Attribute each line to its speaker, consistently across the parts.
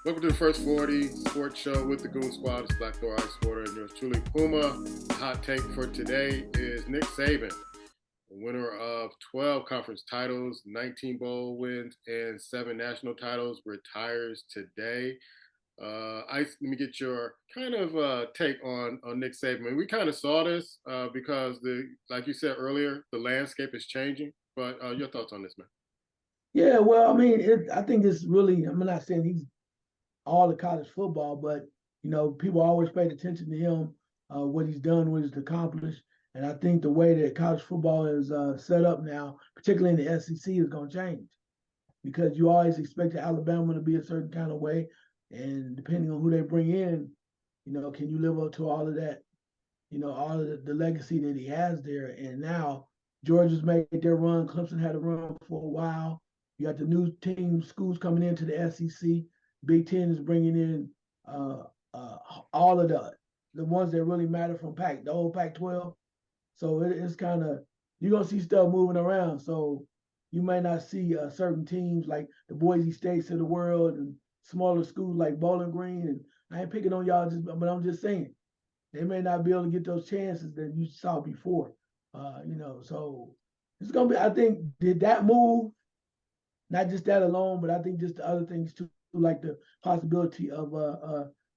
Speaker 1: Welcome to the First 40 Sports Show with the Goon Squad. It's Black Thor Icewater and yours truly, Puma. The hot take for today is Nick Saban, the winner of 12 conference titles, 19 bowl wins, and 7 national titles, retires today. Ice, let me get your kind of take on Nick Saban. We kind of saw this because like you said earlier, the landscape is changing. But your thoughts on this, man?
Speaker 2: Yeah, well, I mean, I think it's really. I'm not saying he's all of college football, but people always paid attention to him, what he's done, what he's accomplished, and I think the way that college football is set up now, particularly in the SEC, is going to change because you always expected Alabama to be a certain kind of way, and depending on who they bring in, can you live up to all of that, all of the legacy that he has there, and now Georgia's made their run, Clemson had a run for a while. You got the new team schools coming into the SEC. Big Ten is bringing in uh, uh, all of the ones that really matter from the old Pac-12. So it's kind of you're gonna see stuff moving around. So you may not see certain teams like the Boise States of the world and smaller schools like Bowling Green. And I ain't picking on y'all, but I'm just saying they may not be able to get those chances that you saw before. So it's gonna be. I think did that move not just that alone, but I think just the other things too, like the possibility of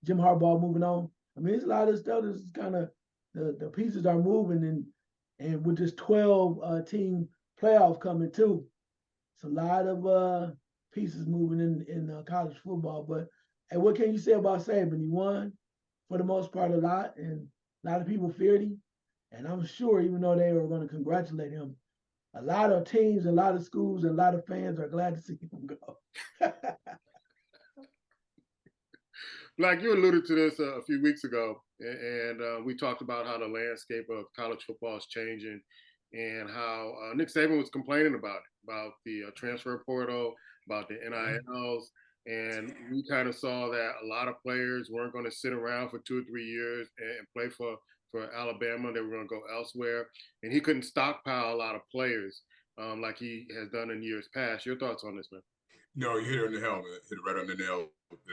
Speaker 2: Jim Harbaugh moving on. I mean, it's a lot of stuff that's kind of the pieces are moving, and with this 12 team playoff coming too, it's a lot of pieces moving in college football. But and what can you say about Saban? He won for the most part a lot, and a lot of people feared him. And I'm sure, even though they were going to congratulate him, a lot of teams, a lot of schools, and a lot of fans are glad to see him go.
Speaker 1: Black, you alluded to this a few weeks ago, and we talked about how the landscape of college football is changing, and how Nick Saban was complaining about the transfer portal, about the NILs, and we kind of saw that a lot of players weren't going to sit around for 2 or 3 years and play for Alabama. They were going to go elsewhere, and he couldn't stockpile a lot of players like he has done in years past. Your thoughts on this, man?
Speaker 3: No, you hit it on the helmet, hit it right on the nail,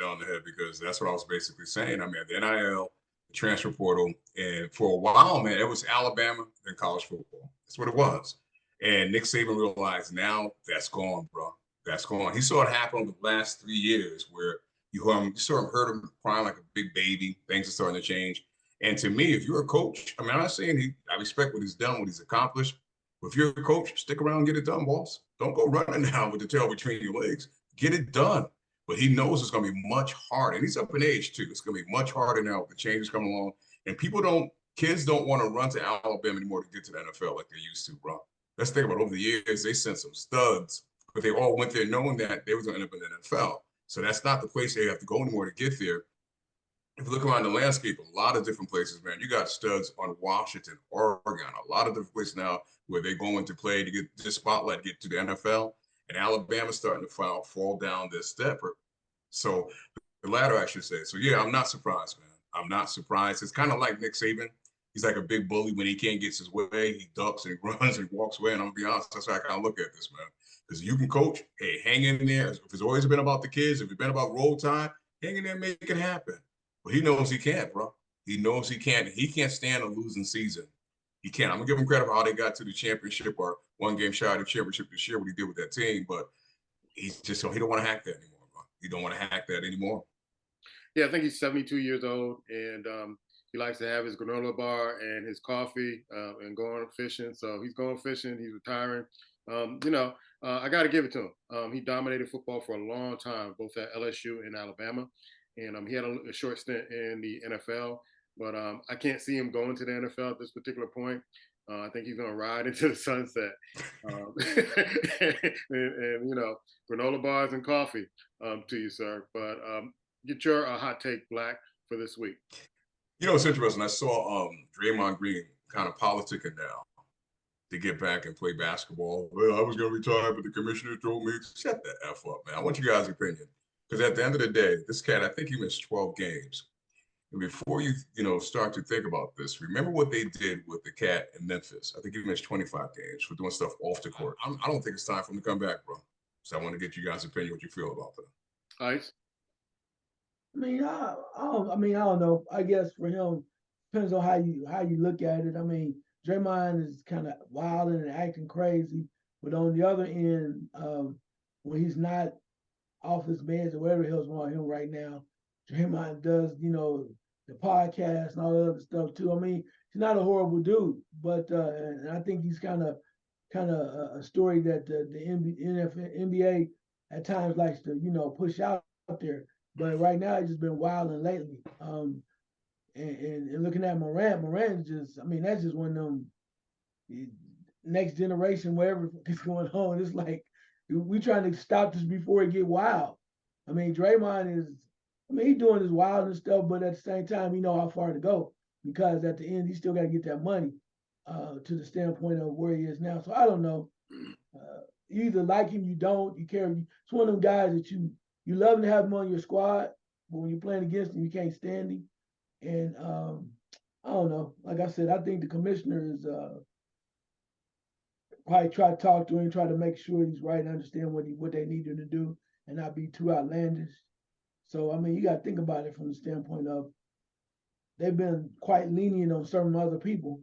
Speaker 3: on the head, because that's what I was basically saying. I mean, the NIL, the transfer portal, and for a while, man, it was Alabama and college football. That's what it was. And Nick Saban realized now that's gone, bro. That's gone. He saw it happen over the last 3 years where heard him crying like a big baby. Things are starting to change. And to me, if you're a coach, I mean, I'm not saying I respect what he's done, what he's accomplished. But if you're a coach, stick around and get it done, boss. Don't go running now with the tail between your legs. Get it done. But he knows it's going to be much harder. And he's up in age, too. It's going to be much harder now with the changes coming along. And kids don't want to run to Alabama anymore to get to the NFL like they used to, bro. Let's think about it. Over the years, they sent some studs, but they all went there knowing that they was going to end up in the NFL. So that's not the place they have to go anymore to get there. If you look around the landscape, a lot of different places, man. You got studs on Washington, Oregon, a lot of different places now where they're going to play to get this spotlight, get to the NFL. And Alabama's starting to fall down this step. So the latter, I should say. So yeah, I'm not surprised, man. I'm not surprised. It's kind of like Nick Saban. He's like a big bully when he can't get his way. He ducks and he runs and walks away. And I'm gonna be honest, that's how I kind of look at this, man. Because you can coach, hey, hang in there. If it's always been about the kids, if it's been about roll tide, hang in there, make it happen. But he knows he can't, bro. He knows he can't. He can't stand a losing season. He can't. I'm gonna give him credit for how they got to the championship or one game shy of the championship this year, what he did with that team. But he's just he don't want to hack that anymore, bro. He don't want to hack that anymore.
Speaker 1: Yeah, I think he's 72 years old, and he likes to have his granola bar and his coffee and going fishing. So he's going fishing. He's retiring. I got to give it to him. He dominated football for a long time, both at LSU and Alabama, and he had a short stint in the NFL. But I can't see him going to the NFL at this particular point. I think he's going to ride into the sunset, and granola bars and coffee to you, sir. But get your hot take, Black, for this week.
Speaker 3: You know, it's interesting. I saw Draymond Green kind of politicking now to get back and play basketball. Well, I was going to retire, but the commissioner told me, shut the F up, man. I want you guys' opinion. Because at the end of the day, this cat, I think he missed 12 games. And before you start to think about this, remember what they did with the cat in Memphis. I think he missed 25 games for doing stuff off the court. I don't think it's time for him to come back, bro. So I want to get you guys' opinion, what you feel about that.
Speaker 1: Ice?
Speaker 2: I don't know. I guess for him, depends on how you look at it. I mean, Draymond is kind of wild and acting crazy, but on the other end, when he's not off his meds or whatever the hell's wrong with him right now, Draymond does, the podcast and all that other stuff too. I mean, he's not a horrible dude, but and I think he's kind of a story that the NBA at times likes to push out there. But right now, he's just been wilding lately. And looking at Morant's just, I mean, that's just one of them next generation, whatever is going on. It's like we trying to stop this before it get wild. I mean, Draymond is, I mean, he's doing his wild and stuff, but at the same time, he know how far to go because at the end, he still got to get that money to the standpoint of where he is now. So I don't know. You either like him, you don't, you care. It's one of them guys that you love to have him on your squad, but when you're playing against him, you can't stand him. And I don't know. Like I said, I think the commissioner is probably try to talk to him, try to make sure he's right and understand what they need him to do and not be too outlandish. So I mean, you got to think about it from the standpoint of they've been quite lenient on certain other people,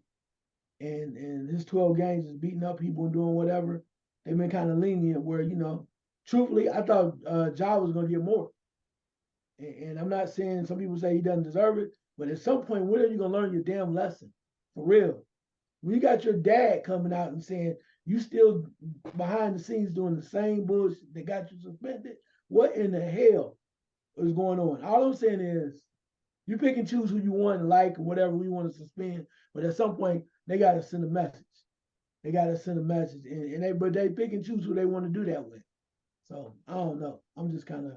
Speaker 2: and his 12 games is beating up people and doing whatever. They've been kind of lenient where truthfully, I thought Ja was going to get more. And I'm not saying some people say he doesn't deserve it, but at some point, when are you going to learn your damn lesson for real? When you got your dad coming out and saying you still behind the scenes doing the same bullshit that got you suspended, what in the hell is going on? All I'm saying is you pick and choose who you want to like or whatever we want to suspend, but at some point they got to send a message. They got to send a message, but they pick and choose who they want to do that with. So I don't know. I'm just kind of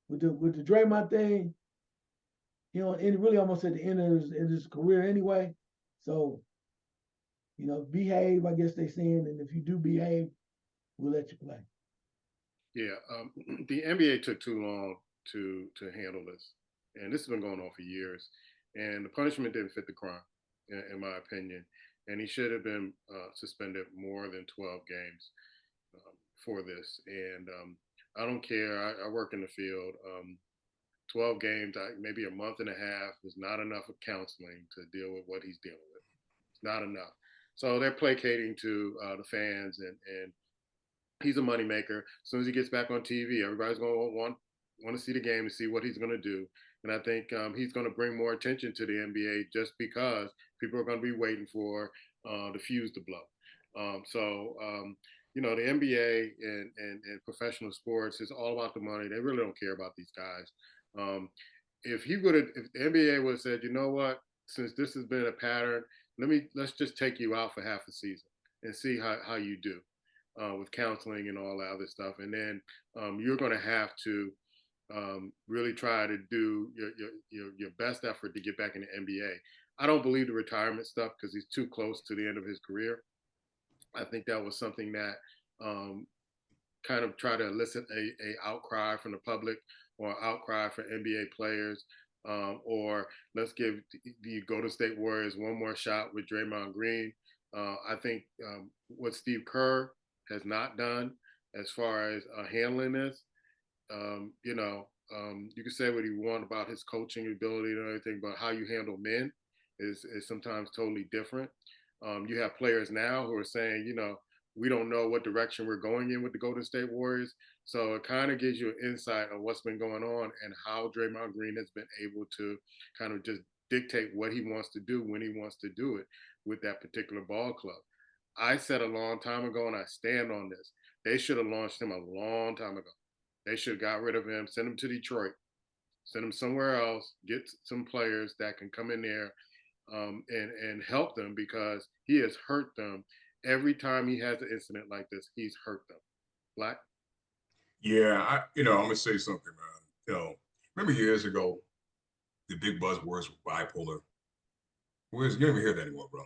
Speaker 2: with the Draymond thing, and really almost at the end of his career anyway. So behave. I guess they saying, and if you do behave, we'll let you play.
Speaker 1: Yeah, the NBA took too long to handle this, and this has been going on for years. And the punishment didn't fit the crime, in my opinion. And he should have been suspended more than 12 games for this. And I don't care. I work in the field. 12 games, maybe a month and a half is not enough of counseling to deal with what he's dealing with. It's not enough. So they're placating to the fans, and he's a moneymaker. As soon as he gets back on TV, everybody's going to want to see the game and see what he's going to do. And I think he's going to bring more attention to the NBA just because people are going to be waiting for the fuse to blow. The NBA and professional sports is all about the money. They really don't care about these guys. If the NBA would have said, you know what, since this has been a pattern, let's just take you out for half a season and see how you do with counseling and all that other stuff, and then you're going to have to really try to do your best effort to get back in the NBA. I don't believe the retirement stuff because he's too close to the end of his career. I think that was something that kind of try to elicit a outcry from the public or outcry for NBA players, or let's give the Golden State Warriors one more shot with Draymond Green. I think what Steve Kerr has not done as far as handling this, you can say what you want about his coaching ability and everything, but how you handle men is sometimes totally different. You have players now who are saying, we don't know what direction we're going in with the Golden State Warriors. So it kind of gives you an insight on what's been going on and how Draymond Green has been able to kind of just dictate what he wants to do when he wants to do it with that particular ball club. I said a long time ago, and I stand on this, they should have launched him a long time ago. They should have got rid of him, send him to Detroit, send him somewhere else, get some players that can come in there and help them because he has hurt them. Every time he has an incident like this, he's hurt them. Black?
Speaker 3: Yeah, I'm gonna say something, man. Remember years ago, the big buzzwords were bipolar. You don't even hear that anymore, bro.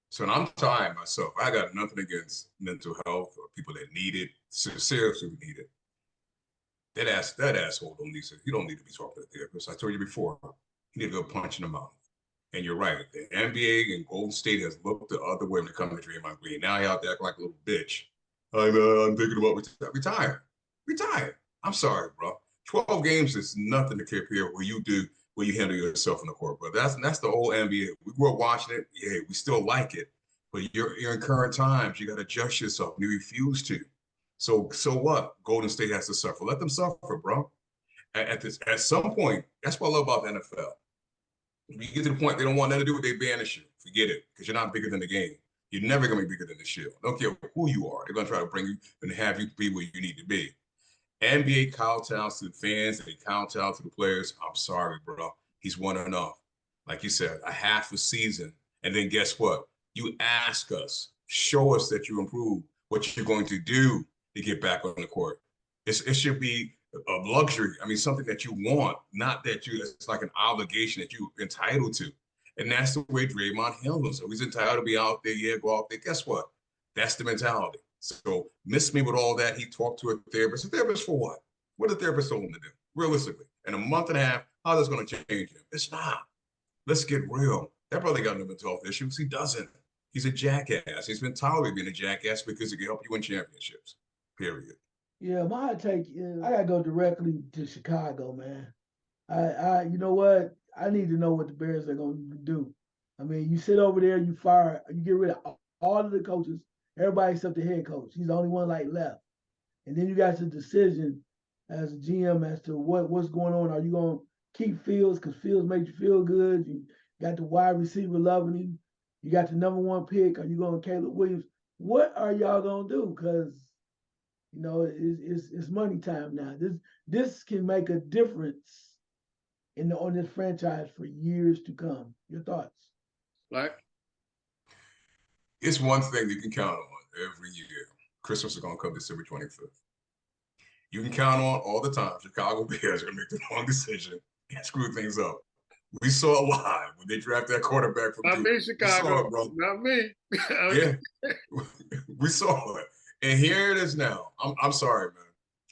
Speaker 3: So I'm tired myself. I got nothing against mental health or people that need it, seriously need it. That asshole he don't need to be talking to a therapist. I told you before, he need to go punch in the mouth. And you're right. The NBA and Golden State has looked the other way when it comes to Draymond Green. Now he out there acting like a little bitch. I'm thinking about retire. Retire. I'm sorry, bro. 12 games is nothing to compare where you handle yourself in the court. But that's the whole NBA. We grew up watching it. Yeah, we still like it. But you're in current times. You got to adjust yourself. You refuse to. So what? Golden State has to suffer. Let them suffer, bro. At some point, that's what I love about the NFL. If you get to the point they don't want nothing to do with, they banish you. Forget it, because you're not bigger than the game. You're never going to be bigger than the shield. Don't care who you are. They're going to try to bring you and have you be where you need to be. NBA kowtows to the fans, they kowtow to the players. I'm sorry, bro. He's won enough. Like you said, a half a season. And then guess what? You ask us, show us that you improve, what you're going to do to get back on the court. It should be a luxury. I mean, something that you want, not that it's like an obligation that you're entitled to. And that's the way Draymond handles it. He's entitled to be out there, yeah, go out there. Guess what? That's the mentality. So miss me with all that. He talked to a therapist. A therapist for what? What did the therapist told him to do? Realistically, in a month and a half, how that's going to change him? It's not. Let's get real. That brother got no mental health issues. He doesn't. He's a jackass. He's been tolerated being a jackass because it can help you win championships. Period.
Speaker 2: Yeah, my take is I gotta go directly to Chicago, man. You know what? I need to know what the Bears are gonna do. I mean, you sit over there, you fire, you get rid of all of the coaches, everybody except the head coach. He's the only one like left. And then you got the decision as a GM as to what's going on. Are you gonna keep Fields because Fields makes you feel good? You got the wide receiver loving him. You got the number one pick. Are you going Caleb Williams? What are y'all gonna do? Because you know it's money time now. This can make a difference on this franchise for years to come. Your thoughts?
Speaker 1: Like,
Speaker 3: it's one thing you can count on every year. Christmas is going to come December 25th. You can count on all the time Chicago Bears are going to make the wrong decision and screw things up. We saw it live when they drafted that quarterback from
Speaker 1: not
Speaker 3: Duke.
Speaker 1: me, Chicago.
Speaker 3: It, bro.
Speaker 1: Not me.
Speaker 3: Yeah, we saw it. And here it is now. I'm sorry, man.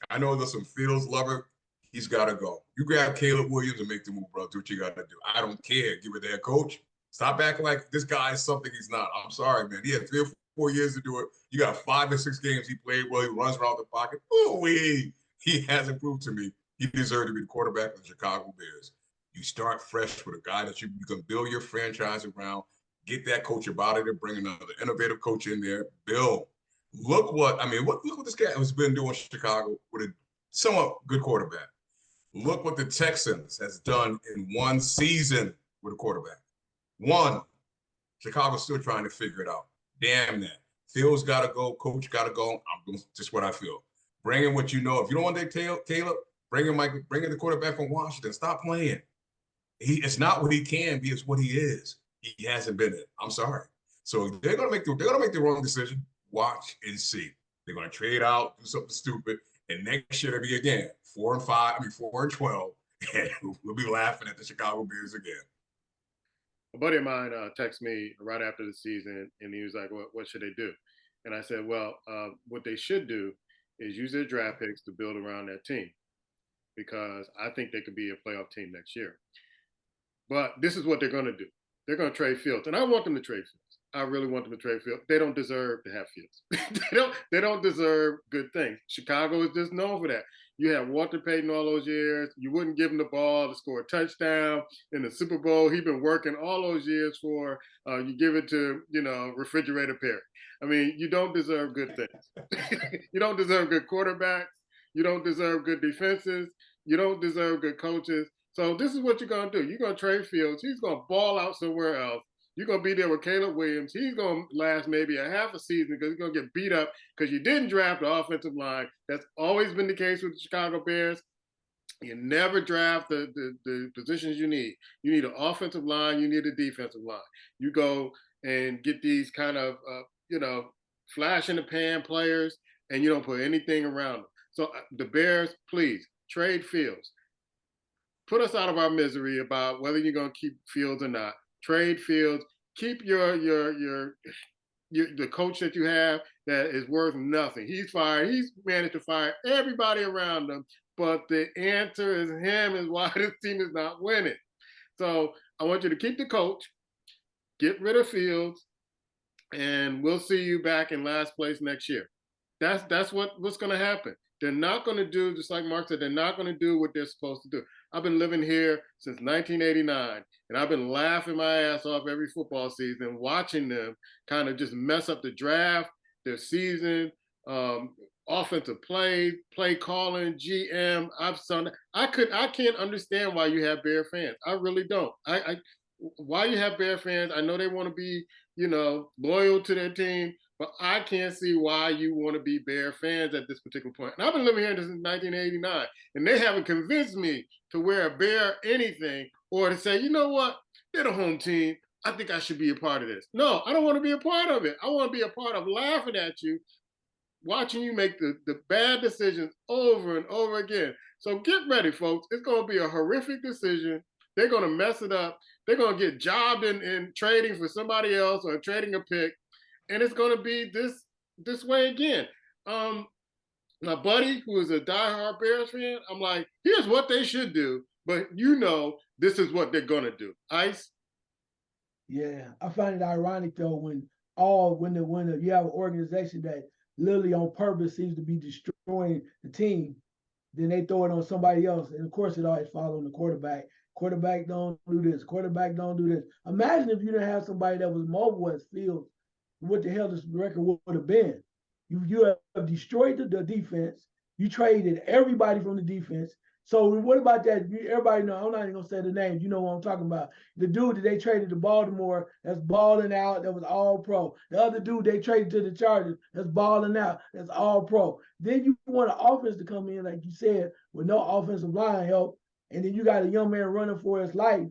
Speaker 3: I know there's some Fields lover. He's got to go. You grab Caleb Williams and make the move, bro. Do what you got to do. I don't care. Give it to head coach. Stop acting like this guy is something he's not. I'm sorry, man. He had 3 or 4 years to do it. You got 5 or 6 games he played well. He runs around the pocket. Ooh-wee. He hasn't proved to me he deserved to be the quarterback of the Chicago Bears. You start fresh with a guy that you can build your franchise around. Get that coach about it and bring another innovative coach in there. Bill, look what this guy has been doing in Chicago with a somewhat good quarterback. Look what the Texans has done in one season with a quarterback. One. Chicago's still trying to figure it out. Damn that. Phil's got to go. Coach got to go. I'm doing just what I feel. Bring in what you know. If you don't want to take Caleb, bring in the quarterback from Washington. Stop playing. It's not what he can be. It's what he is. He hasn't been it. I'm sorry. So they're gonna make the wrong decision. Watch and see. They're gonna trade out, do something stupid, and next year they'll be again 4-12, and we'll be laughing at the Chicago Bears again.
Speaker 1: A buddy of mine texted me right after the season, and he was like, what should they do? And I said, well, what they should do is use their draft picks to build around that team, because I think they could be a playoff team next year. But this is what they're going to do. They're going to trade Fields, and I want them to trade Fields. I really want them to trade Fields. They don't deserve to have Fields. They don't deserve good things. Chicago is just known for that. You have Walter Payton all those years. You wouldn't give him the ball to score a touchdown in the Super Bowl. He's been working all those years for. You give it to Refrigerator Perry. I mean, you don't deserve good things. You don't deserve good quarterbacks. You don't deserve good defenses. You don't deserve good coaches. So this is what you're going to do. You're going to trade Fields. He's going to ball out somewhere else. You're going to be there with Caleb Williams. He's going to last maybe a half a season because he's going to get beat up because you didn't draft the offensive line. That's always been the case with the Chicago Bears. You never draft the positions you need. You need an offensive line. You need a defensive line. You go and get these kind of, flash in the pan players, and you don't put anything around them. So the Bears, please, trade Fields. Put us out of our misery about whether you're going to keep Fields or not. Trade Fields. Keep the coach that you have that is worth nothing. He's fired. He's managed to fire everybody around him, but the answer is him is why this team is not winning. So I want you to keep the coach, get rid of Fields, and we'll see you back in last place next year. That's what's going to happen. They're not going to do, just like Mark said, they're not going to do what they're supposed to do. I've been living here since 1989, and I've been laughing my ass off every football season, watching them kind of just mess up the draft, their season, offensive play calling, GM. I can't understand why you have Bear fans. I really don't. Why you have Bear fans? I know they want to be, loyal to their team, but I can't see why you want to be Bear fans at this particular point. And I've been living here since 1989, and they haven't convinced me to wear a Bear anything or to say, you know what, they're the home team. I think I should be a part of this. No, I don't want to be a part of it. I want to be a part of laughing at you, watching you make the bad decisions over and over again. So get ready, folks. It's going to be a horrific decision. They're going to mess it up. They're going to get jobbed in trading for somebody else or trading a pick. And it's going to be this way again. My buddy, who is a diehard Bears fan, I'm like, here's what they should do. But this is what they're going to do. Ice?
Speaker 2: Yeah, I find it ironic though when you have an organization that literally on purpose seems to be destroying the team, then they throw it on somebody else, and of course it always falls on the quarterback. Quarterback don't do this. Quarterback don't do this. Imagine if you didn't have somebody that was mobile as Fields, what the hell this record would have been? You have destroyed the defense. You traded everybody from the defense. So what about that? Everybody know, I'm not even gonna say the names. You know what I'm talking about. The dude that they traded to Baltimore that's balling out, that was all pro. The other dude they traded to the Chargers that's balling out, that's all pro. Then you want an offense to come in, like you said, with no offensive line help. And then you got a young man running for his life,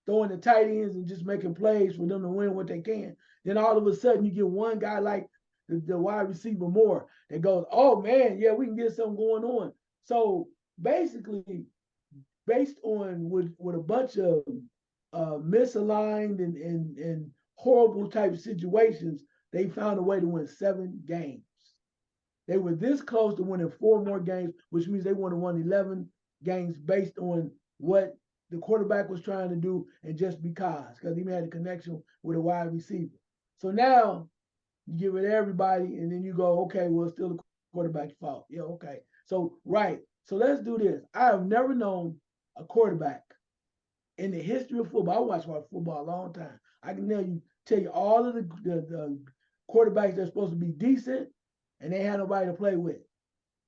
Speaker 2: throwing the tight ends and just making plays for them to win what they can. Then all of a sudden you get one guy like the wide receiver Moore that goes, oh man, yeah, we can get something going on. So basically, based on with a bunch of misaligned and horrible type of situations, they found a way to win 7 games. They were this close to winning 4 more games, which means they would have won 11 games based on what the quarterback was trying to do and just because he had a connection with a wide receiver. So now you give it to everybody and then you go, okay, well, it's still the quarterback's fault. Yeah, okay. So, right. So let's do this. I have never known a quarterback in the history of football. I watched football a long time. I can tell you all of the quarterbacks that's supposed to be decent and they had nobody to play with.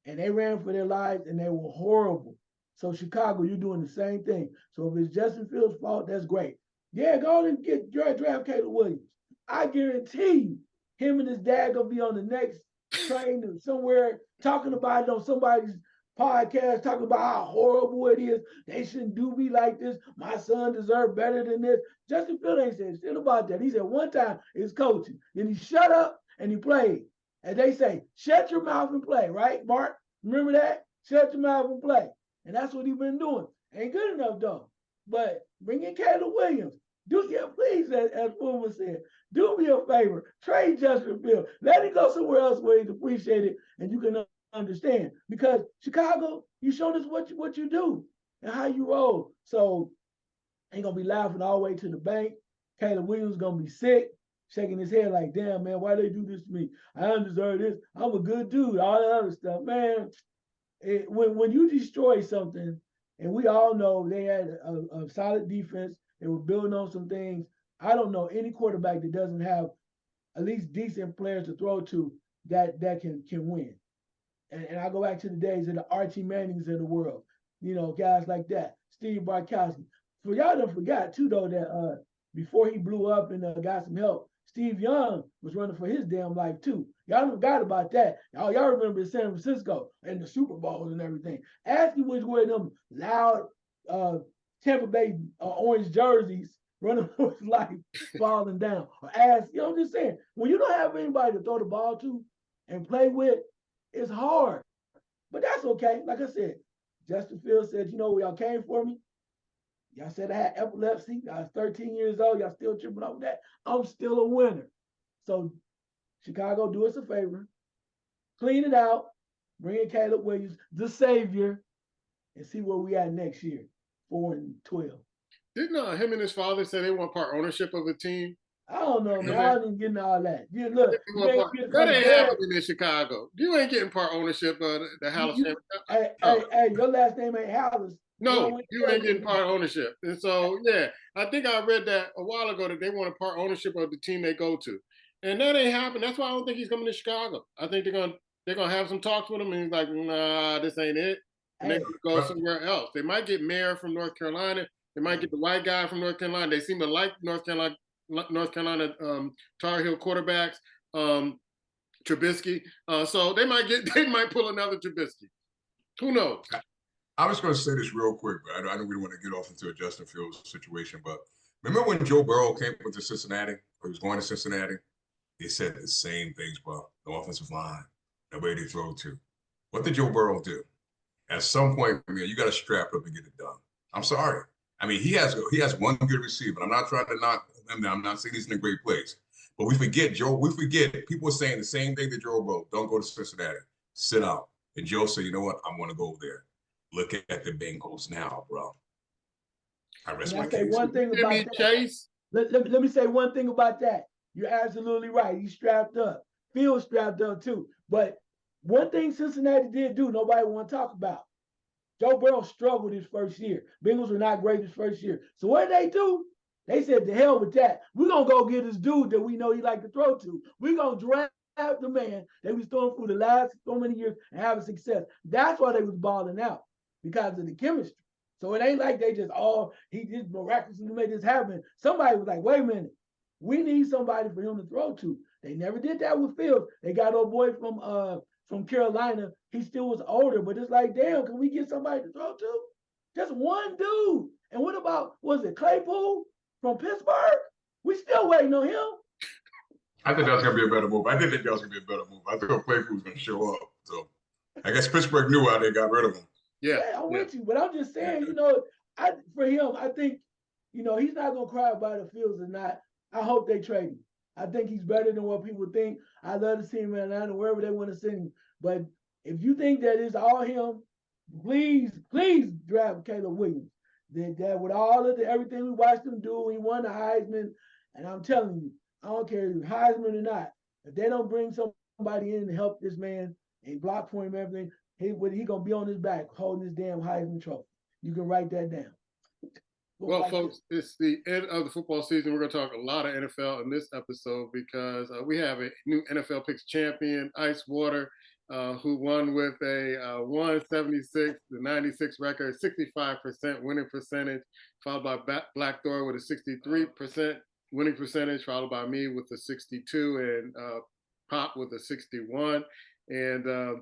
Speaker 2: And they ran for their lives and they were horrible. So Chicago, you're doing the same thing. So if it's Justin Fields' fault, that's great. Yeah, go and get draft Caleb Williams. I guarantee you, him and his dad gonna be on the next train or somewhere talking about it on somebody's podcast, talking about how horrible it is. They shouldn't do me like this. My son deserves better than this. Justin Fields ain't said shit about that. He said one time it's coaching. Then he shut up and he played. And they say, shut your mouth and play, right, Mark? Remember that? Shut your mouth and play. And that's what he's been doing. Ain't good enough, though. But bring in Caleb Williams. Please, as Puma said, do me a favor. Trade Justin Fields. Let him go somewhere else where he's appreciated and you can understand. Because Chicago, you showed us what you do and how you roll. So ain't going to be laughing all the way to the bank. Caleb Williams going to be sick, shaking his head like, damn, man, why they do this to me? I don't deserve this. I'm a good dude. All that other stuff. Man, when you destroy something, and we all know they had a solid defense, they were building on some things. I don't know any quarterback that doesn't have at least decent players to throw to that can win. And I go back to the days of the Archie Mannings of the world, guys like that, Steve Bartkowski. For y'all don't forgot too though that before he blew up and got some help, Steve Young was running for his damn life too. Y'all forgot about that. Y'all remember San Francisco and the Super Bowls and everything. Ask him which way them loud Tampa Bay orange jerseys running for his life falling down. Or ask, I'm just saying, when you don't have anybody to throw the ball to and play with, it's hard. But that's okay. Like I said, Justin Fields said, y'all came for me. Y'all said I had epilepsy. I was 13 years old. Y'all still tripping over that. I'm still a winner. So Chicago, do us a favor. Clean it out. Bring in Caleb Williams, the savior, and see where we at next year, 4-12.
Speaker 1: Didn't him and his father say they want part ownership of the team?
Speaker 2: I don't know, man.
Speaker 1: Yeah,
Speaker 2: I
Speaker 1: man.
Speaker 2: don't even get into all that. You look, you ain't get
Speaker 1: That
Speaker 2: something
Speaker 1: ain't
Speaker 2: bad.
Speaker 1: happening in Chicago. You ain't getting part ownership of the Hallis family.
Speaker 2: Hey,
Speaker 1: No.
Speaker 2: hey, hey, your last name ain't Hallis.
Speaker 1: No, you ain't getting part ownership. And so, yeah, I think I read that a while ago that they want a part ownership of the team they go to. And that ain't happening. That's why I don't think he's coming to Chicago. I think they're gonna have some talks with him, and he's like, nah, this ain't it. And they're
Speaker 2: Hey,
Speaker 1: gonna go somewhere else. They might get Mayor from North Carolina. They might get the white guy from North Carolina. They seem to like North Carolina Tar Heel quarterbacks, Trubisky. So they might pull another Trubisky. Who knows?
Speaker 3: I was going to say this real quick, but I know we don't want to get off into a Justin Fields situation. But remember when Joe Burrow came to Cincinnati, or he was going to Cincinnati? They said the same things, bro. No offensive line, nobody to throw to. What did Joe Burrow do? At some point, man, you got to strap up and get it done. I'm sorry. I mean, he has one good receiver. I'm not trying to knock him. I'm not saying he's in a great place, but we forget Joe. We forget people are saying the same thing to Joe Burrow. Don't go to Cincinnati. Sit out. And Joe said, you know what? I'm going to go there. Look at the Bengals now, bro. I rest
Speaker 2: and
Speaker 3: my
Speaker 2: I say
Speaker 3: case.
Speaker 2: one thing about
Speaker 1: Jimmy
Speaker 2: that.
Speaker 1: Chase.
Speaker 2: Let me say one thing about that. You're absolutely right. He's strapped up. Phil's strapped up too. But one thing Cincinnati did do, nobody want to talk about. Joe Burrow struggled his first year. Bengals were not great his first year. So what did they do? They said, to hell with that. We're going to go get this dude that we know he like to throw to. We're going to draft the man that was throwing for the last so many years and having success. That's why they was balling out, because of the chemistry. So it ain't like they just, he just miraculously made this happen. Somebody was like, wait a minute. We need somebody for him to throw to. They never did that with Fields. They got old boy from Carolina. He still was older, but it's like, damn, can we get somebody to throw to? Just one dude. And what about, was it Claypool from Pittsburgh? We still waiting on him.
Speaker 3: I think that's going to be a better move. I didn't think that was going to be a better move. I thought Claypool was going to show up. So I guess Pittsburgh knew how they got rid of him.
Speaker 1: Yeah,
Speaker 2: I'm with you. But I'm just saying, for him, I think, he's not going to cry about it. Fields or not. I hope they trade him. I think he's better than what people think. I love to see him in Atlanta, wherever they want to send him. But if you think that it's all him, please draft Caleb Williams. That with all of everything we watched him do, he won the Heisman. And I'm telling you, I don't care if Heisman or not. If they don't bring somebody in to help this man and block for him, everything, he gonna be on his back holding his damn Heisman trophy. You can write that down.
Speaker 1: Well, folks, it's the end of the football season. We're going to talk a lot of NFL in this episode because we have a new NFL Picks champion, Icewater, who won with a 176-96 record, 65% winning percentage, followed by Blackthorn with a 63% winning percentage, followed by me with a 62, and Pop with a 61. And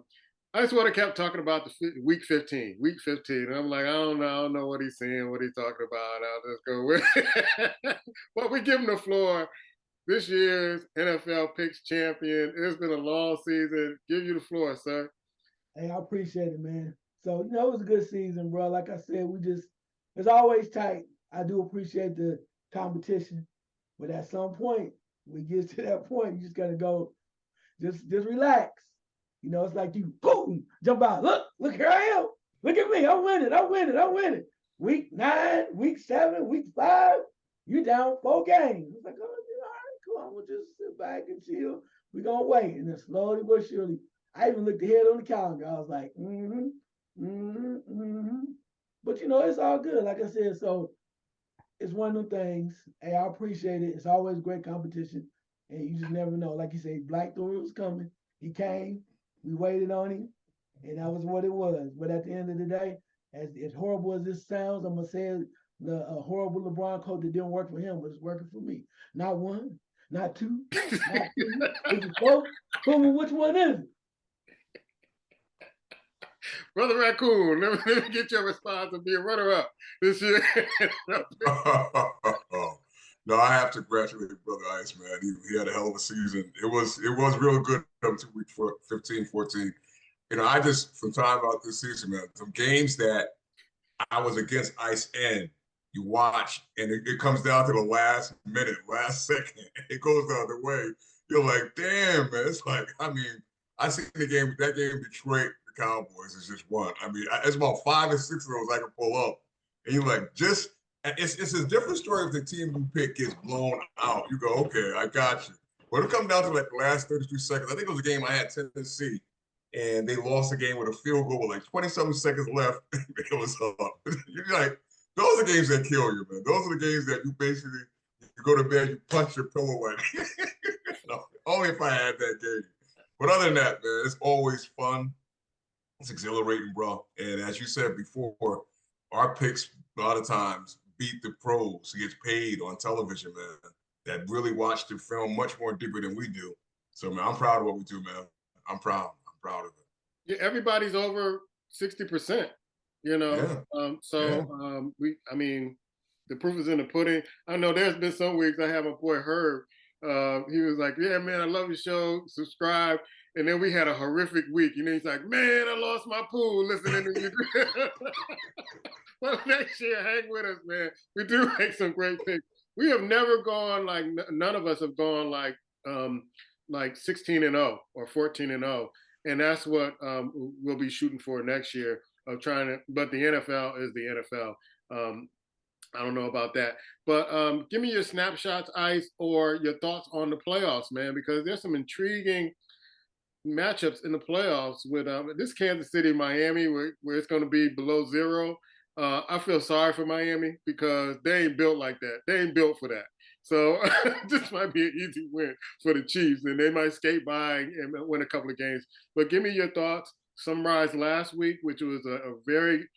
Speaker 1: Icewater kept talking about the week 15. And I'm like, I don't know what he's saying, what he's talking about. I'll just go with it. But we give him the floor. This year's NFL Picks champion. It's been a long season. Give you the floor, sir.
Speaker 2: Hey, I appreciate it, man. So, it was a good season, bro. Like I said, it's always tight. I do appreciate the competition. But at some point, we get to that point, you just got to go, just relax. It's like you boom, jump out. Look, here I am. Look at me. I'm winning. Week 9, week 7, week 5, you down 4 games. It's like, all right, cool. I'm gonna just sit back and chill. We're gonna wait. And then slowly but surely, I even looked ahead on the calendar. I was like, But it's all good. Like I said, so it's one of them things. Hey, I appreciate it. It's always great competition. And you just never know. Like you say, Blackthorn was coming. He came. We waited on him, and that was what it was. But at the end of the day, as horrible as this sounds, I'm gonna say the horrible LeBron coach that didn't work for him, but it's working for me. Not one, not two, not three. Is it 4? Boom, which one is it?
Speaker 1: Brother Raccoon, let me get your response and be a runner-up this year.
Speaker 3: No, I have to congratulate Brother Ice, man. He had a hell of a season. It was real good up to week 15, 14. I just, from time out this season, man, some games that I was against Ice in, you watch, and it comes down to the last minute, last second. It goes the other way. You're like, damn, man. It's like, I seen that game Detroit, the Cowboys is just one. It's about 5 or 6 of those I can pull up. And you're like, just it's a different story if the team you pick gets blown out. You go, okay, I got you. But it comes down to like the last 33 seconds. I think it was a game I had Tennessee, and they lost the game with a field goal with like 20-something seconds left. It was you're like, those are games that kill you, man. Those are the games that you basically you go to bed, you punch your pillow away. No, only if I had that game. But other than that, man, it's always fun. It's exhilarating, bro. And as you said before, our picks a lot of times beat the pros who gets paid on television, man, that really watch the film much more deeper than we do. So, man, I'm proud of what we do, man. I'm proud. I'm proud of it.
Speaker 1: Yeah, everybody's over 60%. You know,
Speaker 3: Yeah.
Speaker 1: so
Speaker 3: Yeah.
Speaker 1: I mean, the proof is in the pudding. I know there's been some weeks I have my boy Herb. He was like, "Yeah, man, I love your show. Subscribe." And then we had a horrific week. You know, he's like, "Man, I lost my pool listening to you." Well, next year, hang with us, man. We do make some great picks. We have never gone like none of us have gone like 16-0 or 14-0, and that's what we'll be shooting for next year. Of trying to, but the NFL is the NFL. I don't know about that, but give me your snapshots, Ice, or your thoughts on the playoffs, man, because there's some intriguing matchups in the playoffs with this Kansas City, Miami, where it's going to be below zero. I feel sorry for Miami because they ain't built like that. They ain't built for that. So this might be an easy win for the Chiefs, and they might skate by and win a couple of games. But give me your thoughts. Summarized last week, which was a very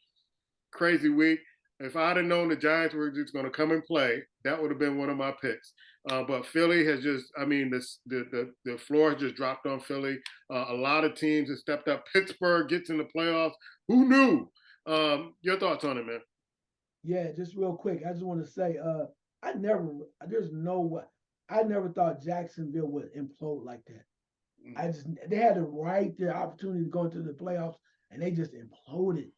Speaker 1: crazy week. If I'd have known the Giants were just going to come and play, that would have been one of my picks. But Philly has just, I mean, the floor has just dropped on Philly. A lot of teams have stepped up. Pittsburgh gets in the playoffs. Who knew? Your thoughts on it, man?
Speaker 2: Yeah, just real quick, I just want to say, there's no way, I never thought Jacksonville would implode like that. They had the right their opportunity to go into the playoffs, and they just imploded.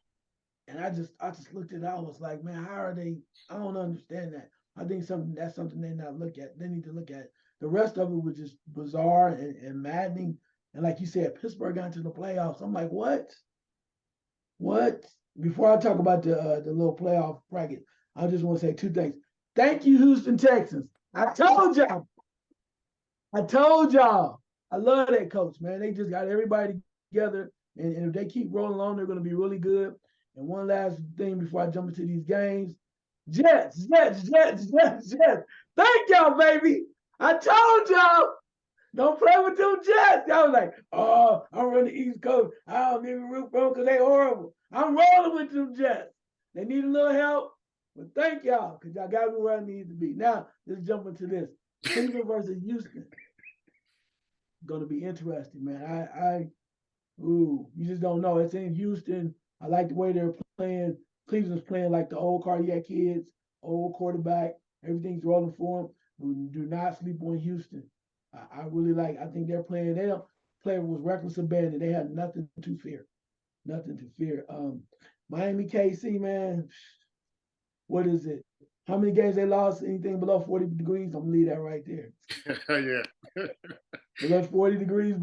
Speaker 2: And I just looked at it. I was like, man, how are they? I don't understand that. I think that's something they not look at. They need to look at. The rest of it was just bizarre and maddening. And like you said, Pittsburgh got into the playoffs. I'm like, what? What? Before I talk about the little playoff bracket, I just want to say two things. Thank you, Houston Texans. I told y'all. I told y'all. I love that coach, man. They just got everybody together, and if they keep rolling on, they're going to be really good. And one last thing before I jump into these games. Jets. Thank y'all, baby. I told y'all. Don't play with them Jets. I was like, oh, I'm running the East Coast. I don't even root for them because they horrible. I'm rolling with them Jets. They need a little help, but thank y'all because y'all got me where I need to be. Now, let's jump into this. Cleveland versus Houston. Going to be interesting, man. You just don't know. It's in Houston. I like the way they're playing. Cleveland's playing like the old cardiac kids, old quarterback. Everything's rolling for them. Do not sleep on Houston. I really like. I think they're playing. They don't play with reckless abandon. They have nothing to fear. Nothing to fear. Miami KC, man. What is it? How many games they lost? Anything below 40 degrees? I'm gonna leave that right there.
Speaker 1: Yeah.
Speaker 2: Below 40 degrees,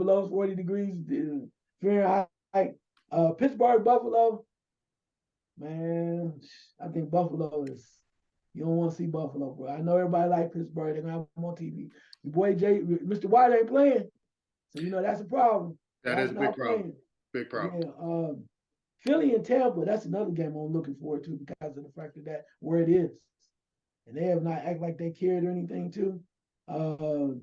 Speaker 2: Fahrenheit. Pittsburgh, Buffalo, man, I think Buffalo is, you don't want to see Buffalo, bro. I know everybody like Pittsburgh. They're going to have them on TV. Your boy, Mr. White ain't playing. So, that's a problem.
Speaker 1: That is a big problem. Big problem.
Speaker 2: Yeah. Philly and Tampa, that's another game I'm looking forward to because of the fact that where it is. And they have not act like they cared or anything, too. I'll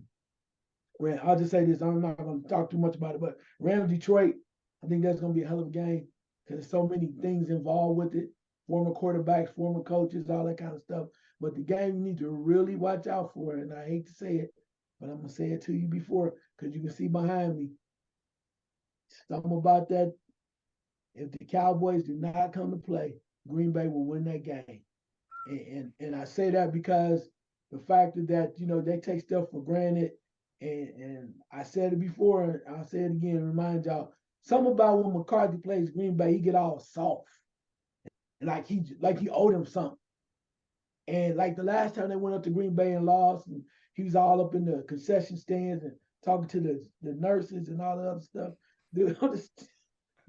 Speaker 2: just say this. I'm not going to talk too much about it, but Rams Detroit, I think that's going to be a hell of a game because there's so many things involved with it. Former quarterbacks, former coaches, all that kind of stuff. But the game you need to really watch out for, and I hate to say it, but I'm going to say it to you before because you can see behind me. Something about that. If the Cowboys do not come to play, Green Bay will win that game. And I say that because the fact that, they take stuff for granted. And I said it before, and I'll say it again, remind y'all, something about when McCarthy plays Green Bay, he get all soft. Like he owed him something. And like the last time they went up to Green Bay and lost, and he was all up in the concession stands and talking to the nurses and all that other stuff.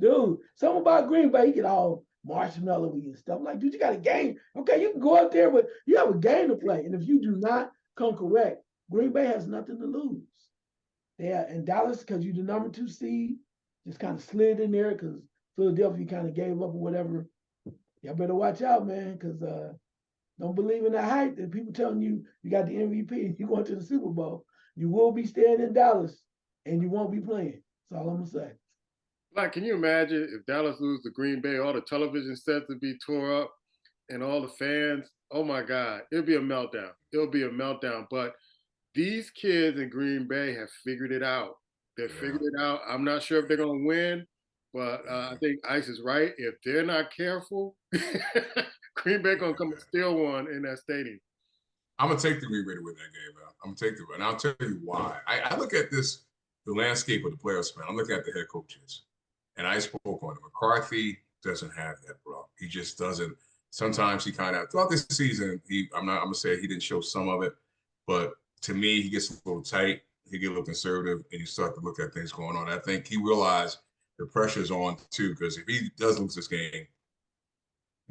Speaker 2: Dude, something about Green Bay, he get all marshmallowy and stuff. Like, dude, you got a game. Okay, you can go out there, but you have a game to play. And if you do not come correct, Green Bay has nothing to lose. Yeah, and Dallas, because you're the number 2 seed, just kind of slid in there because Philadelphia kind of gave up or whatever. Y'all better watch out, man, because don't believe in that hype that people telling you you got the MVP and you going to the Super Bowl. You will be staying in Dallas and you won't be playing. That's all I'm gonna say.
Speaker 1: Like, can you imagine if Dallas lose to Green Bay, all the television sets would be tore up and all the fans? Oh my God, it'll be a meltdown. It'll be a meltdown. But these kids in Green Bay have figured it out. They've figured it out. I'm not sure if they're going to win, but I think Ice is right. If they're not careful, Green Bay going to come and steal one in that stadium.
Speaker 3: I'm gonna take the Green Bay to win that game, man. I'm gonna take the win. I'll tell you why. I look at this, the landscape of the playoffs, man. I'm looking at the head coaches, and I spoke on it. McCarthy doesn't have that, bro. He just doesn't. Sometimes he kind of throughout this season. I'm gonna say he didn't show some of it, but to me, he gets a little tight. He gets a little conservative, and you start to look at things going on. I think he realized the pressure's on too, because if he does lose this game,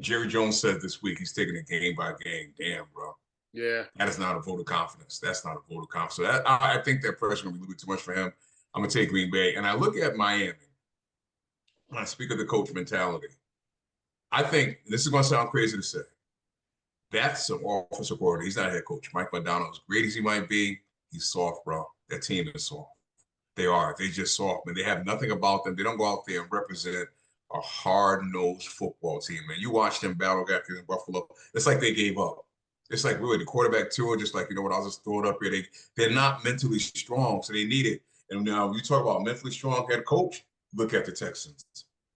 Speaker 3: Jerry Jones said this week he's taking it game by game. Damn, bro.
Speaker 1: Yeah.
Speaker 3: That is not a vote of confidence. That's not a vote of confidence. So I think that pressure is going to be a little bit too much for him. I'm going to take Green Bay. And I look at Miami. When I speak of the coach mentality, I think, this is going to sound crazy to say, that's an offensive coordinator. He's not a head coach. Mike Macdonald, as great as he might be, he's soft, bro. That team is soft. They are. They just soft, man. They have nothing about them. They don't go out there and represent a hard-nosed football team, man. You watch them battle back in Buffalo. It's like they gave up. It's like really the quarterback too, just like, you know what, I'll just throw it up here. They're not mentally strong, so they need it. And now you talk about mentally strong head coach, look at the Texans.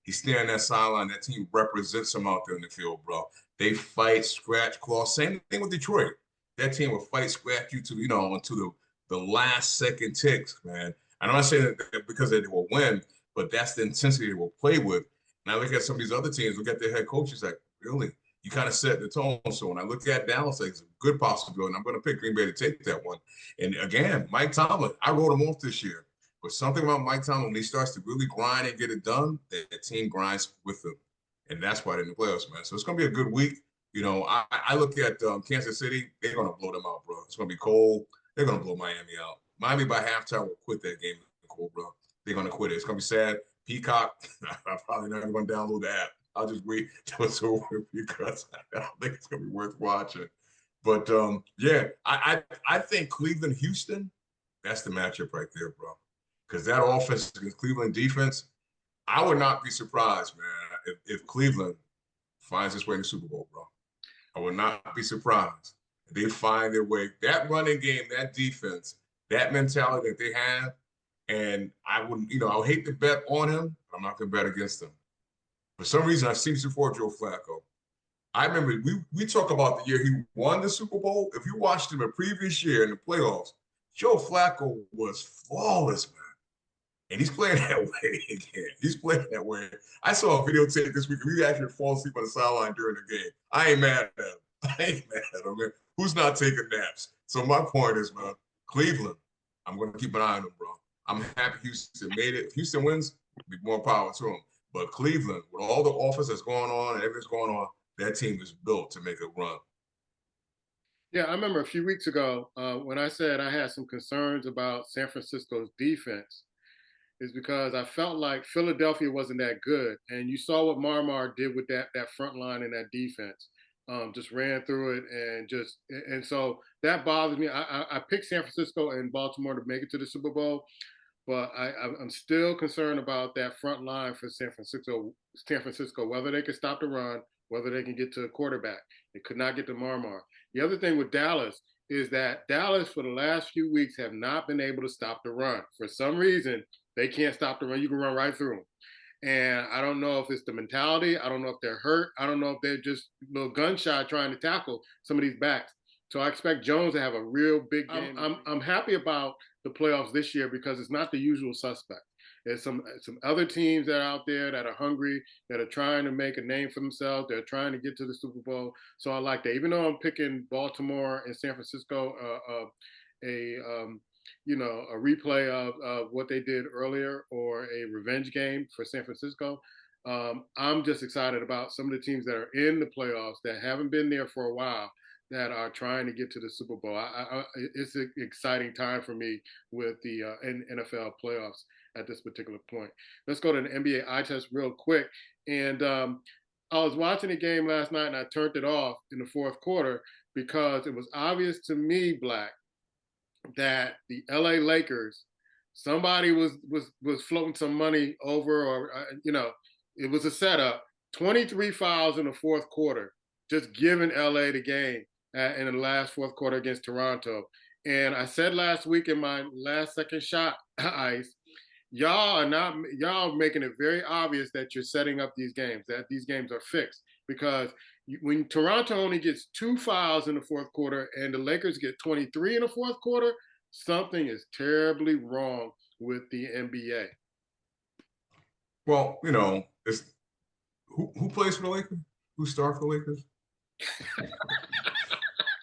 Speaker 3: He's standing that sideline. That team represents him out there in the field, bro. They fight, scratch, claw. Same thing with Detroit. That team will fight, scratch you to, you know, into the last second ticks, man. I'm not saying that because they will win, but that's the intensity they will play with. And I look at some of these other teams, look at their head coaches, like, really? You kind of set the tone. So when I look at Dallas, like, it's a good possibility. And I'm going to pick Green Bay to take that one. And again, Mike Tomlin, I wrote him off this year. But something about Mike Tomlin, when he starts to really grind and get it done, that team grinds with him. And that's why they're in the playoffs, man. So it's going to be a good week. You know, I look at Kansas City, they're going to blow them out, bro. It's going to be cold. They're going to blow Miami out. Miami by halftime will quit that game, cold, bro. They're going to quit it. It's going to be sad. Peacock, I'm probably not even going to download the app. I'll just wait till it's over because I don't think it's going to be worth watching. But yeah, I think Cleveland, Houston, that's the matchup right there, bro. Because that offense against Cleveland defense, I would not be surprised, man, if Cleveland finds its way in the Super Bowl, bro. I would not be surprised if they find their way. That running game, that defense, that mentality that they have, and I wouldn't, you know, I would hate to bet on him, but I'm not going to bet against them. For some reason, I've seen this before, Joe Flacco. I remember we talk about the year he won the Super Bowl. If you watched him a previous year in the playoffs, Joe Flacco was flawless, man. And he's playing that way again. He's playing that way. I saw a videotape this week. We actually fall asleep on the sideline during the game. I ain't mad at him. I ain't mad at him, man. Who's not taking naps? So my point is, man, Cleveland, I'm going to keep an eye on them, bro. I'm happy Houston made it. If Houston wins, be more power to them. But Cleveland, with all the offense that's going on and everything's going on, that team is built to make a run.
Speaker 1: Yeah, I remember a few weeks ago when I said I had some concerns about San Francisco's defense, is because I felt like Philadelphia wasn't that good, and you saw what Marmar did with that front line and that defense. Just ran through it and so that bothers me. I picked San Francisco and Baltimore to make it to the Super Bowl, but I'm still concerned about that front line for San Francisco. Whether they can stop the run, whether they can get to a quarterback. They could not get to Marmar. The other thing with Dallas is that Dallas, for the last few weeks, have not been able to stop the run. For some reason, they can't stop the run. You can run right through them. And I don't know if it's the mentality. I don't know if they're hurt. I don't know if they're just a little gun shy trying to tackle some of these backs. So I expect Jones to have a real big game. I'm happy about the playoffs this year because it's not the usual suspect. There's some other teams that are out there that are hungry, that are trying to make a name for themselves. They're trying to get to the Super Bowl. So I like that. Even though I'm picking Baltimore and San Francisco, a replay of what they did earlier or a revenge game for San Francisco, I'm just excited about some of the teams that are in the playoffs that haven't been there for a while that are trying to get to the Super Bowl. It's an exciting time for me with the NFL playoffs at this particular point. Let's go to the NBA eye test real quick. And I was watching the game last night and I turned it off in the fourth quarter because it was obvious to me, Black, that the LA Lakers, somebody was floating some money over, or it was a setup. 23 fouls in the fourth quarter, just giving LA the game in the last fourth quarter against Toronto. And I said last week in my last second shot, Ice, y'all making it very obvious that you're setting up these games, that these games are fixed, because when Toronto only gets 2 fouls in the fourth quarter and the Lakers get 23 in the fourth quarter, something is terribly wrong with the NBA.
Speaker 3: Well, it's who plays for the Lakers? Who starts for the Lakers?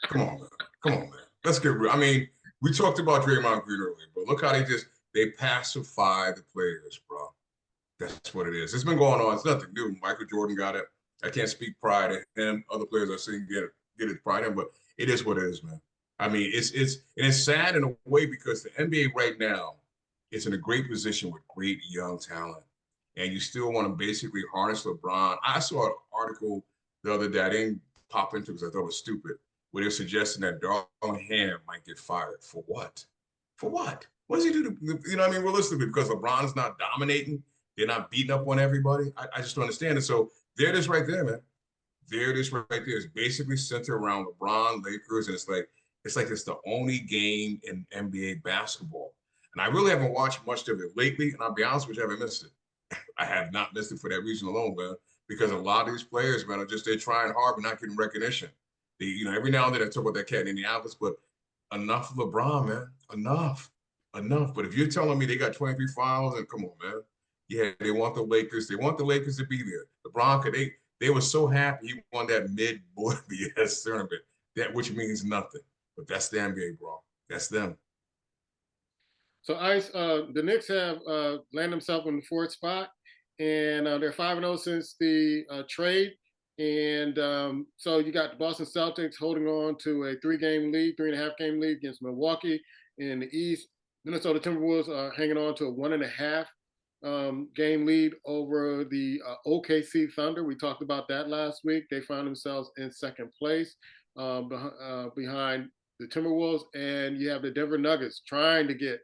Speaker 3: Come on, man. Come on, man. Let's get real. I mean, we talked about Draymond Green earlier, but look how they pacify the players, bro. That's what it is. It's been going on. It's nothing new. Michael Jordan got it. I can't speak pride in him. Other players are saying get it pride in, but it is what it is, man. I mean, it's sad in a way because the NBA right now is in a great position with great young talent, and you still want to basically harness LeBron. I saw an article the other day I didn't pop into because I thought it was stupid, where they're suggesting that Darvin Ham might get fired for what? For what? What does he do to what I mean? Realistically, because LeBron's not dominating, they're not beating up on everybody. I just don't understand it. So there it is right there, man. There it is right there. It's basically centered around LeBron, Lakers, and it's the only game in NBA basketball. And I really haven't watched much of it lately, and I'll be honest with you, I haven't missed it. I have not missed it for that reason alone, man. Because a lot of these players, man, they're trying hard but not getting recognition. Every now and then I talk about that cat in Indianapolis, but enough of LeBron, man. Enough. But if you're telling me they got 23 fouls, and come on, man. Yeah, they want the Lakers. They want the Lakers to be there. LeBron, they were so happy he won that mid-board BS tournament, which means nothing. But that's the NBA, bro. That's them.
Speaker 1: So Ice, the Knicks have landed themselves in the fourth spot, and they're 5-0 since the trade. And so you got the Boston Celtics holding on to a 3-game lead, 3.5-game lead against Milwaukee in the East. Minnesota Timberwolves are hanging on to a 1.5 game lead over the OKC Thunder. We talked about that last week. They found themselves in second place behind the Timberwolves, and you have the Denver Nuggets trying to get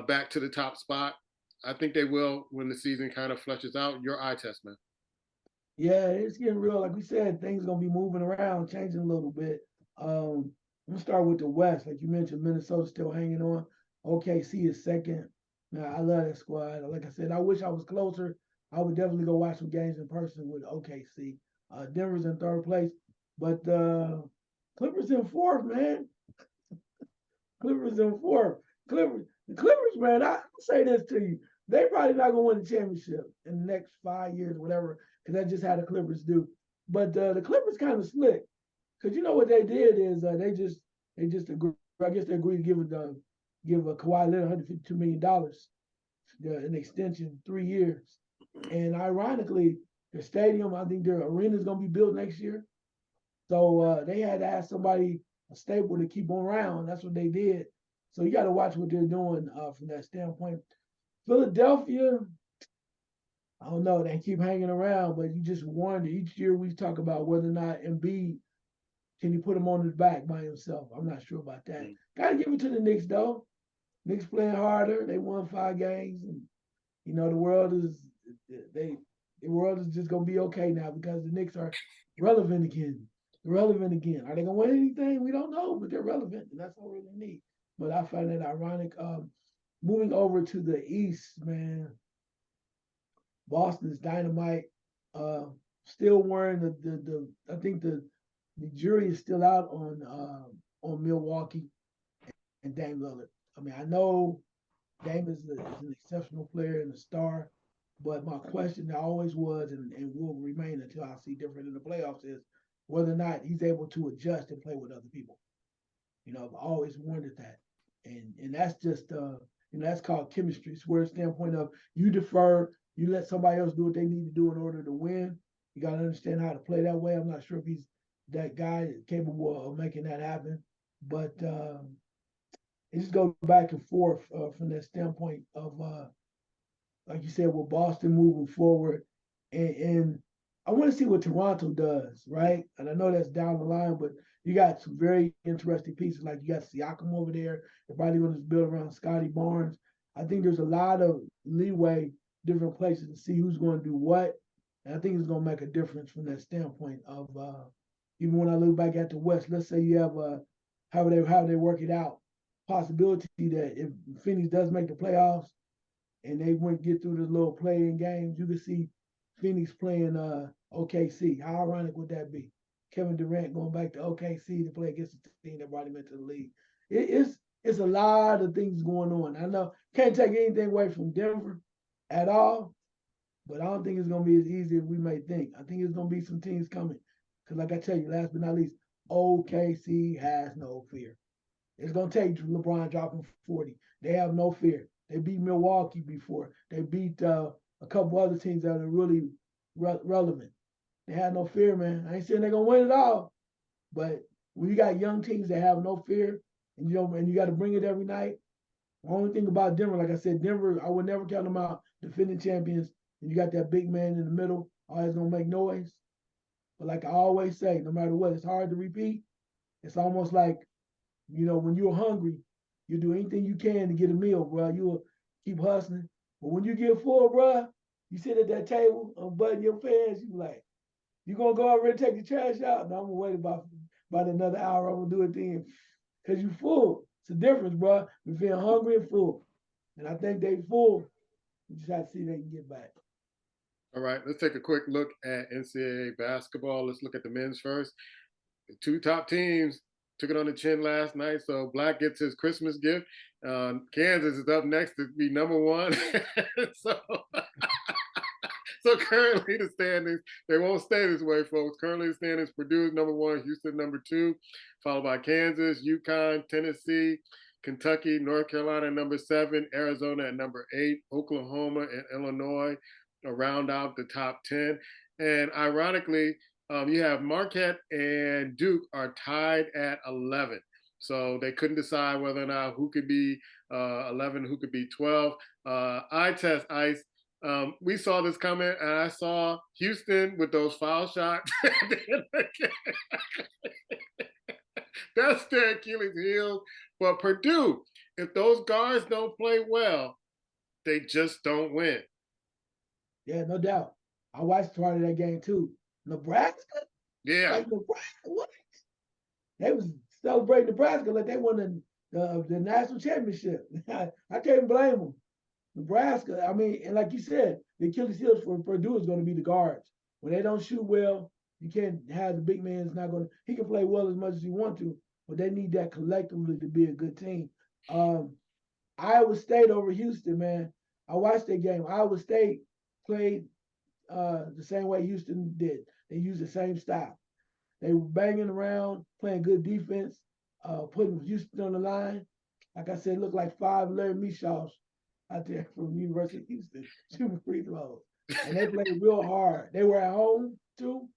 Speaker 1: back to the top spot. I think they will when the season kind of fleshes out. Your eye test, man.
Speaker 2: Yeah, it's getting real. Like we said, things gonna be moving around, changing a little bit. I'm gonna start with the West. Like you mentioned, Minnesota still hanging on. OKC is second. Man, I love that squad. Like I said, I wish I was closer. I would definitely go watch some games in person with OKC. Denver's in third place, but Clippers in fourth, man. Clippers in fourth. The Clippers, man. I say this to you: they probably not gonna win the championship in the next 5 years, whatever, because that's just how the Clippers do. But the Clippers kind of slick, because you know what they did is they just agreed. I guess they agreed to give a Kawhi Leonard $152 million, an extension, 3 years, and ironically, their stadium, I think their arena is gonna be built next year. So they had to ask somebody a staple to keep them around. That's what they did. So you got to watch what they're doing from that standpoint. Philadelphia, I don't know. They keep hanging around, but you just wonder. Each year we talk about whether or not Embiid can you put him on his back by himself. I'm not sure about that. Got to give it to the Knicks though. Knicks playing harder. They won 5 games, and the world is just gonna be okay now because the Knicks are relevant again. Relevant again. Are they gonna win anything? We don't know, but they're relevant, and that's all we really need. But I find that ironic. Moving over to the East, man. Boston's dynamite. Still wearing the I think the jury is still out on Milwaukee and Dame Lillard. I mean, I know Dame is an exceptional player and a star, but my question always was and will remain until I see different in the playoffs is whether or not he's able to adjust and play with other people. I've always wondered that, and that's just that's called chemistry. It's where the standpoint of you defer, you let somebody else do what they need to do in order to win. You got to understand how to play that way. I'm not sure if he's that guy capable of making that happen, but it just goes back and forth from that standpoint of like you said, with Boston moving forward. And I want to see what Toronto does, right? And I know that's down the line, but you got some very interesting pieces. Like you got Siakam over there. They're probably going to build around Scotty Barnes. I think there's a lot of leeway, different places to see who's going to do what. And I think it's going to make a difference from that standpoint of even when I look back at the West, let's say you have how they work it out. Possibility that if Phoenix does make the playoffs, and they wouldn't get through the little playing games, you could see Phoenix playing OKC. How ironic would that be? Kevin Durant going back to OKC to play against the team that brought him into the league. It's a lot of things going on. I know can't take anything away from Denver at all, but I don't think it's gonna be as easy as we may think. I think it's gonna be some teams coming. Because like I tell you, last but not least, OKC has no fear. It's gonna take LeBron dropping 40. They have no fear. They beat Milwaukee before. They beat a couple other teams that are really relevant. They had no fear, man. I ain't saying they're gonna win it all, but when you got young teams that have no fear, and you got to bring it every night. The only thing about Denver, like I said, Denver, I would never count them out. Defending champions, and you got that big man in the middle, always gonna make noise. But like I always say, no matter what, it's hard to repeat. It's almost like when you're hungry, you do anything you can to get a meal, bro. You'll keep hustling. But when you get full, bro, you sit at that table, unbutton your pants, you like, you gonna go over and take the trash out? No, I'm gonna wait about another hour. I'm gonna do it then. Cause you full. It's a difference, bro. You feel hungry and full. And I think they full. We just have to see if they can get back.
Speaker 1: All right, let's take a quick look at NCAA basketball. Let's look at the men's first. The two top teams took it on the chin last night, so Black gets his Christmas gift. Kansas is up next to be number one. so, so currently the standings, they won't stay this way, folks. Currently the standings, Purdue is number one, Houston number two, followed by Kansas, UConn, Tennessee, Kentucky, North Carolina number 7, Arizona at number 8, Oklahoma and Illinois round out the top 10. And ironically, you have Marquette and Duke are tied at 11. So they couldn't decide whether or not who could be 11, who could be 12. I test Ice. We saw this coming, and I saw Houston with those foul shots. That's their Achilles heel. But Purdue, if those guards don't play well, they just don't win.
Speaker 2: Yeah, no doubt. I watched part of that game too. Nebraska?
Speaker 1: Yeah.
Speaker 2: Like Nebraska, what? They was celebrating Nebraska like they won the national championship. I can't blame them. Nebraska, I mean, and like you said, the Achilles heel for Purdue is going to be the guards. When they don't shoot well, you can't have the big man's not going to. He can play well as much as he want to, but they need that collectively to be a good team. Iowa State over Houston, man. I watched that game. Iowa State played the same way Houston did. They used the same style. They were banging around, playing good defense, putting Houston on the line. Like I said, it looked like 5 Larry Mishaws out there from the University of Houston shooting free throws. And they played real hard. They were at home too.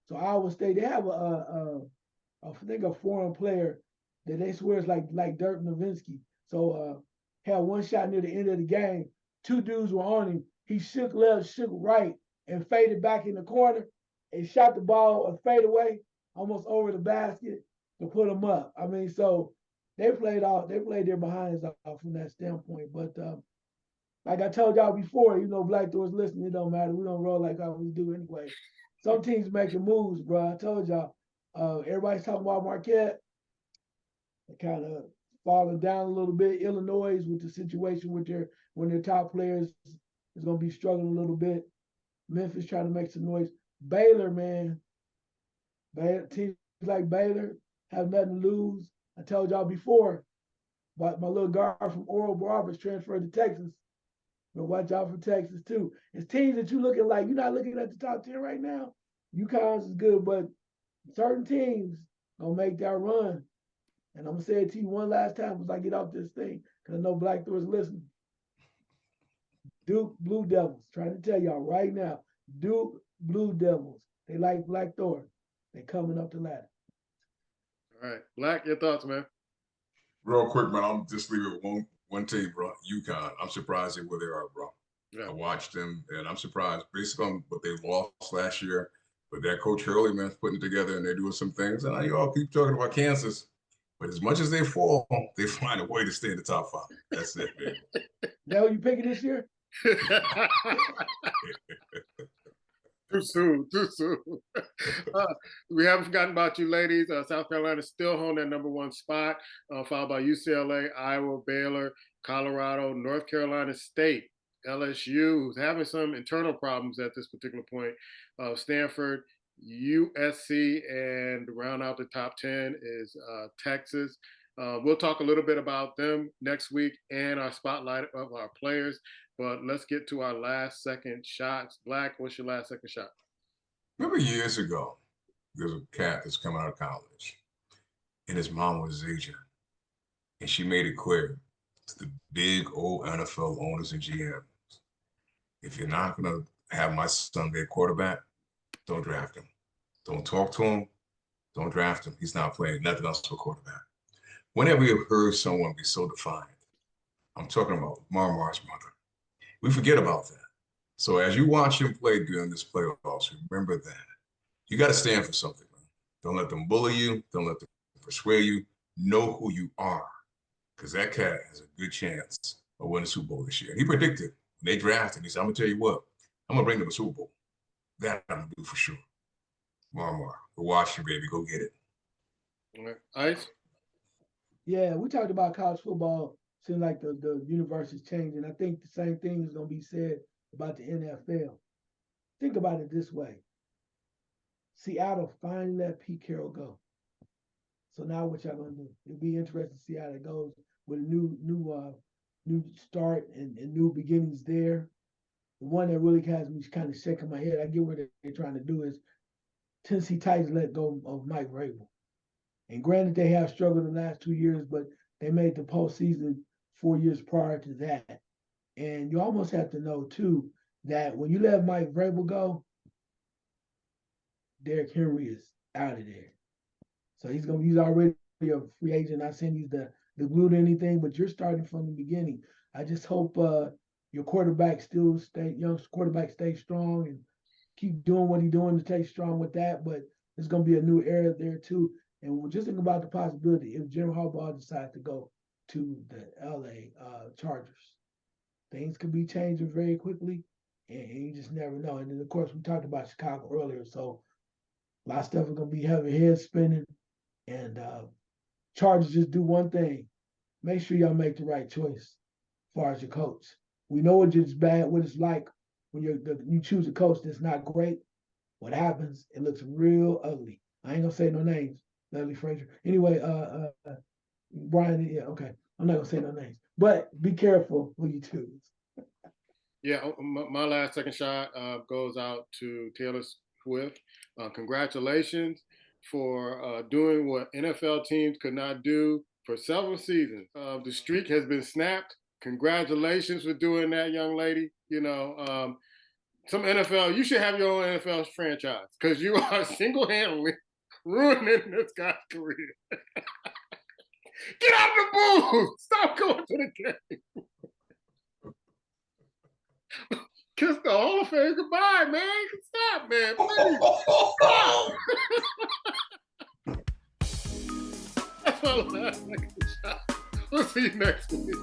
Speaker 2: So Iowa State, they have I think a foreign player that they swear is like Dirk Nowitzki. So had one shot near the end of the game. 2 dudes were on him. He shook left, shook right, and faded back in the corner and shot the ball a fadeaway almost over the basket to put them up. I mean, so they played their behinds off from that standpoint. But like I told y'all before, Black Doors listening, it don't matter. We don't roll like how we do anyway. Some teams making moves, bro. I told y'all. Everybody's talking about Marquette. They kind of falling down a little bit. Illinois with the situation with their top players is going to be struggling a little bit. Memphis trying to make some noise. Baylor, man. Teams like Baylor have nothing to lose. I told y'all before, but my little guard from Oral Roberts transferred to Texas. But watch out for Texas too. It's teams that you looking like, you're not looking at the top 10 right now. UConn's is good, but certain teams gonna make that run. And I'm gonna say it to you one last time as I get off this thing, because I know Black Doors listening. Duke Blue Devils. Trying to tell y'all right now. Duke Blue Devils. They like Black Thor. They coming up the ladder.
Speaker 1: All right. Black, your thoughts, man?
Speaker 3: Real quick, man, I'm just leaving with one team, bro. UConn. I'm surprised at where they are, bro.
Speaker 1: Yeah.
Speaker 3: I watched them, and I'm surprised based on what they lost last year. But that Coach Hurley, man, putting it together, and they're doing some things. And you all keep talking about Kansas, but as much as they fall, they find a way to stay in the top 5. That's it, man.
Speaker 2: That what you picking this year?
Speaker 1: Too soon. We haven't forgotten about you ladies. South Carolina still holding that number 1 spot, followed by UCLA, Iowa, Baylor, Colorado, North Carolina State, LSU, who's having some internal problems at this particular point, Stanford, USC, and to round out the top 10 is Texas. We'll talk a little bit about them next week and our spotlight of our players. But let's get to our last second shots. Black, what's your last second shot?
Speaker 3: Remember years ago, there's a cat that's coming out of college, and his mom was Asian, and she made it clear to the big old NFL owners and GMs, if you're not going to have my son be a quarterback, don't draft him. Don't talk to him. Don't draft him. He's not playing nothing else for quarterback. Whenever you've heard someone be so defiant, I'm talking about Marmar's mother. We forget about that. So as you watch him play during this playoffs, remember that. You got to stand for something, man. Don't let them bully you. Don't let them persuade you. Know who you are, because that cat has a good chance of winning the Super Bowl this year. He predicted when they drafted, he said, I'm going to tell you what, I'm going to bring them a Super Bowl. That I'm going to do for sure. Marmar, go watch him, baby. Go get it.
Speaker 1: All right. Ice?
Speaker 2: Yeah, we talked about college football. Seems like the universe is changing. I think the same thing is going to be said about the NFL. Think about it this way. Seattle finally let Pete Carroll go. So now what y'all going to do? It'll be interesting to see how it goes with a new start and new beginnings there. The one that really has me kind of shaking my head, I get what they're trying to do, is Tennessee Titans let go of Mike Vrabel. And granted, they have struggled the last 2 years, but they made the postseason 4 years prior to that. And you almost have to know, too, that when you let Mike Vrabel go, Derrick Henry is out of there. So he's already a free agent. Not saying he's the glue to anything, but you're starting from the beginning. I just hope your quarterback young quarterback stays strong and keep doing what he's doing to stay strong with that. But there's going to be a new era there, too. And we're just thinking about the possibility if Jim Harbaugh decides to go to the LA Chargers. Things could be changing very quickly, and you just never know. And then, of course, we talked about Chicago earlier, so a lot of stuff is going to be having head spinning. And Chargers just do one thing. Make sure y'all make the right choice as far as your coach. We know what it's like when you choose a coach that's not great. What happens, it looks real ugly. I ain't going to say no names. Leslie Frazier. Anyway, Brian, yeah, okay. I'm not gonna say no names, but be careful who you choose.
Speaker 1: Yeah, my last second shot goes out to Taylor Swift. Congratulations for doing what NFL teams could not do for several seasons. The streak has been snapped. Congratulations for doing that, young lady. You know, some NFL, you should have your own NFL franchise because you are single-handedly ruining this guy's career. Get out of the booth! Stop going to the game. Kiss the Hall of Fame goodbye, man. Stop, man. Please. Stop. That's my last second shot. We'll see you next week.